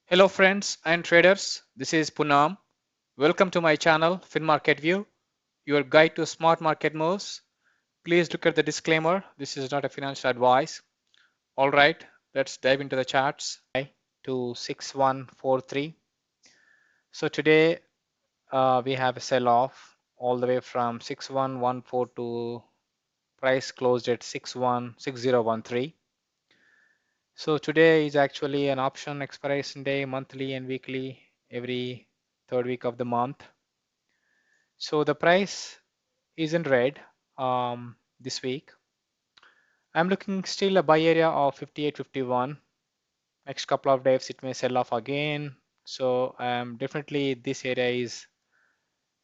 Hello friends and traders, this is Punam. Welcome to my channel FinMarket View, your guide to smart market moves. Please look at the disclaimer. This is not a financial advice. All right, let's dive into the charts. To 6143. So today we have a sell-off all the way from 6114 to price closed at 616013. So today is actually an option expiration day, monthly and weekly, every third week of the month. So the price is in red this week. I'm looking still a buy area of 58.51. Next couple of days it may sell off again. So definitely this area is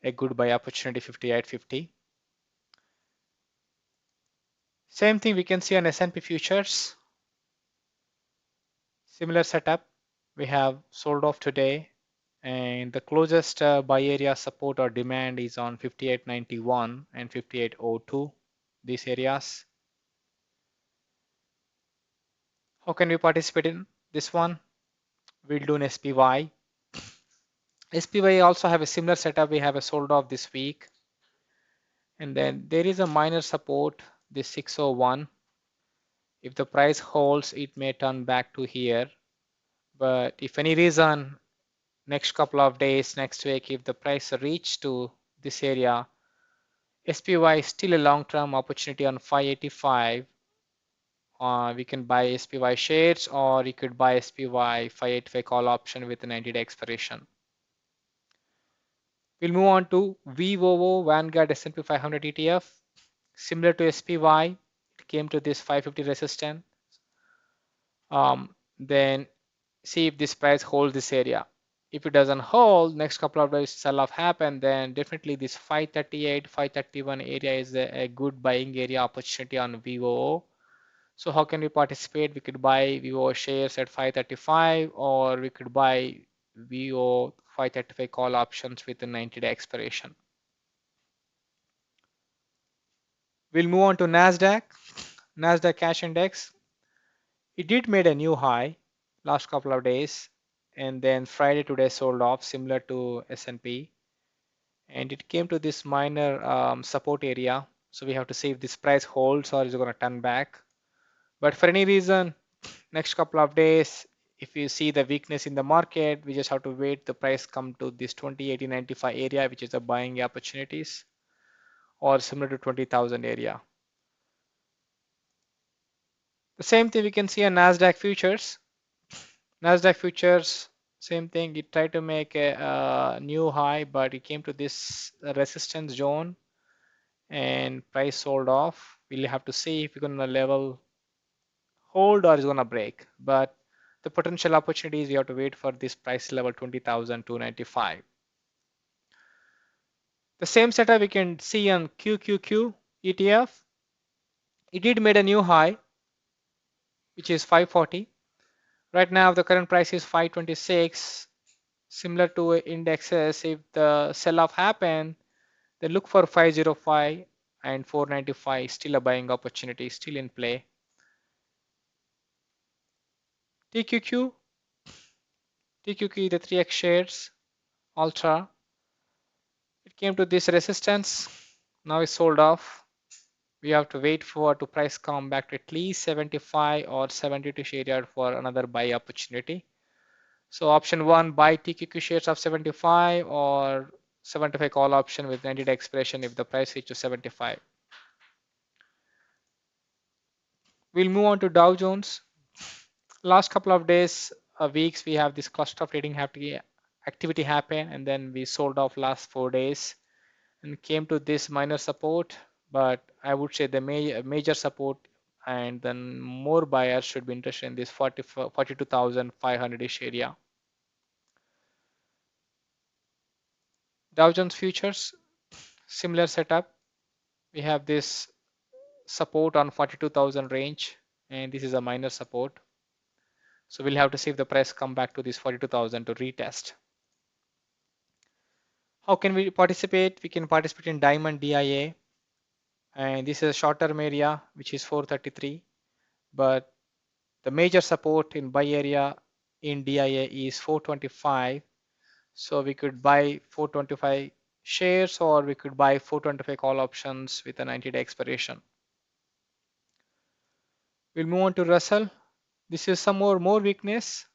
a good buy opportunity, 58.50. Same thing we can see on S&P futures. Similar setup. We have sold off today, and the closest buy area support or demand is on 58.91 and 58.02. These areas. How can we participate in this one? We'll do an SPY. SPY also have a similar setup. We have a sold off this week, and then there is a minor support, this 601. If the price holds, it may turn back to here. But if any reason, next couple of days, next week, if the price reach to this area, SPY is still a long-term opportunity on 585. We can buy SPY shares, or you could buy SPY 585 call option with a 90-day expiration. We'll move on to VOO Vanguard S&P 500 ETF. Similar to SPY, it came to this 550 resistance. Then see if this price holds this area. If it doesn't hold, next couple of days sell-off happen, then definitely this 538, 531 area is a good buying area opportunity on VOO. So how can we participate? We could buy VOO shares at 535, or we could buy VOO 535 call options with a 90-day expiration. We'll move on to NASDAQ. NASDAQ cash index. It did made a new high last couple of days, and then Friday today sold off similar to S&P, and it came to this minor support area. So we have to see if this price holds or is going to turn back. But for any reason, next couple of days, if you see the weakness in the market, we just have to wait the price come to this 2080.95 area, which is the buying opportunities, or similar to 20,000 area. The same thing we can see on NASDAQ futures. NASDAQ futures, same thing. It tried to make a new high, but it came to this resistance zone and price sold off. We'll have to see if we're going to level hold or is going to break. But the potential opportunities, you have to wait for this price level 20,295. The same setup we can see on QQQ ETF. It did made a new high, which is 540. Right now, the current price is 526. Similar to indexes, if the sell-off happen, then look for 505 and 495. Still a buying opportunity, still in play. TQQ, TQQ, the 3x shares, Ultra. It came to this resistance. Now it's sold off. We have to wait for to price come back to at least 75 or 72 area for another buy opportunity. So option 1, buy TQQ shares of 75, or 75 call option with 90-day expiration if the price reaches 75. We'll move on to Dow Jones. Last couple of days, weeks, we have this cluster of trading activity happen, and then we sold off last 4 days and came to this minor support. But I would say the major support, and then more buyers should be interested in this 42,500-ish area. Dow Jones futures, similar setup. We have this support on 42,000 range, and this is a minor support. So we'll have to see if the price come back to this 42,000 to retest. How can we participate? We can participate in Diamond DIA, and this is a short-term area which is 433. But the major support in buy area in DIA is 425. So we could buy 425 shares, or we could buy 425 call options with a 90-day expiration. We'll move on to Russell. This is some more weakness.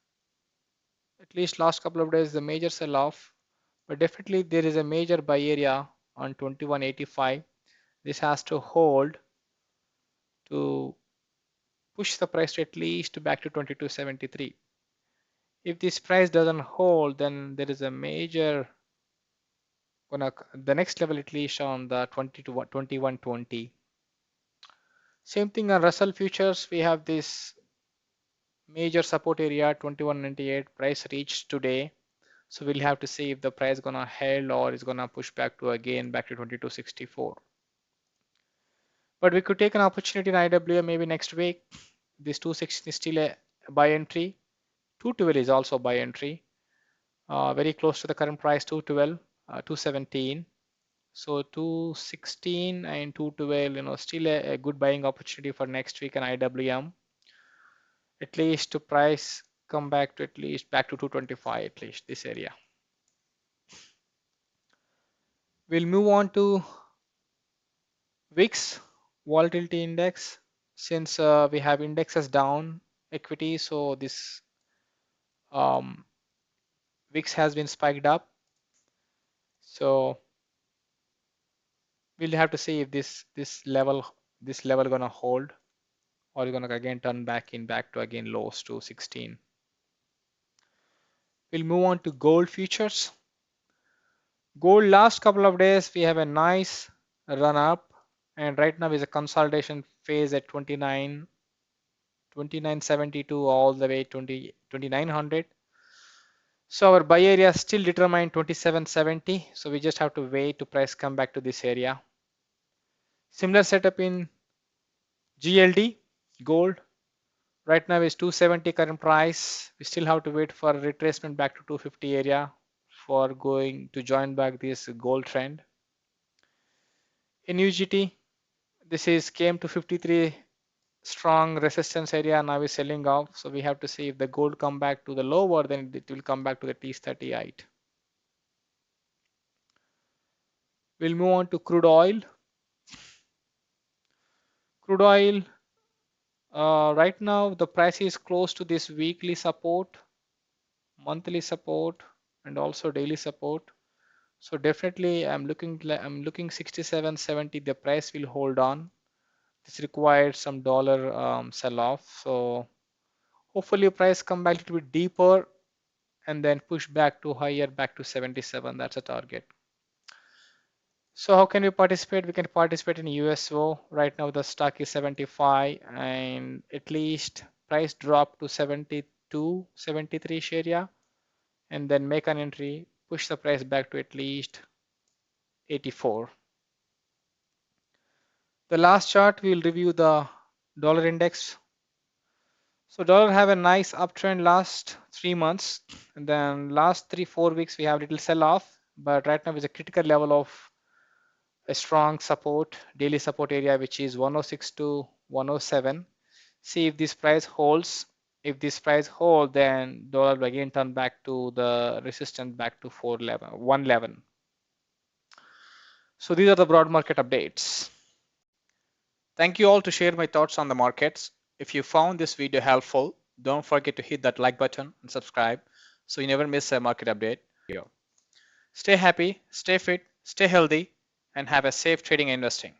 At least last couple of days, the major sell off, but definitely there is a major buy area on 2185. This has to hold to push the price to at least back to 2273. If this price doesn't hold, then there is a major gonna the next level at least on the 20 to 2120. Same thing on Russell futures. We have this major support area 2198 price reached today. So we'll have to see if the price gonna held or is gonna push back to again back to 2264. But we could take an opportunity in IWM maybe next week. This 216 is still a buy entry. 212 is also buy entry. Very close to the current price 212, 217. So 216 and 212, still a good buying opportunity for next week in IWM. At least to price come back to at least back to 225, at least this area. We'll move on to VIX volatility index. Since we have indexes down equity, so this um, VIX has been spiked up. So we'll have to see if this level gonna hold, or you're gonna again turn back to again lows to 16. We'll move on to gold futures. Gold last couple of days we have a nice run up, and right now is a consolidation phase at 2972 all the way 2900. So our buy area still determined 2770. So we just have to wait to price come back to this area. Similar setup in GLD gold. Right now is 270 current price. We still have to wait for a retracement back to 250 area for going to join back this gold trend. In UGT, this is came to 53 strong resistance area, now is selling off. So we have to see if the gold come back to the lower, then it will come back to the T38. We'll move on to crude oil. Crude oil, right now the price is close to this weekly support, monthly support, and also daily support. So definitely I'm looking 67.70. The price will hold on. This requires some dollar sell off. So hopefully price come back a little bit deeper and then push back to higher, back to 77. That's a target. So how can we participate? We can participate in USO. Right now the stock is 75, and at least price drop to 72, 73 area, and then make an entry, push the price back to at least 84. The last chart we'll review the dollar index. So dollar have a nice uptrend last 3 months, and then last 3-4 weeks we have little sell off, but right now is a critical level of a strong support, daily support area, which is 106 to 107. See if this price holds. If this price hold, then dollar will again turn back to the resistance back to 111. So these are the broad market updates. Thank you all to share my thoughts on the markets. If you found this video helpful, don't forget to hit that like button and subscribe so you never miss a market update. Stay happy, stay fit, stay healthy, and have a safe trading and investing.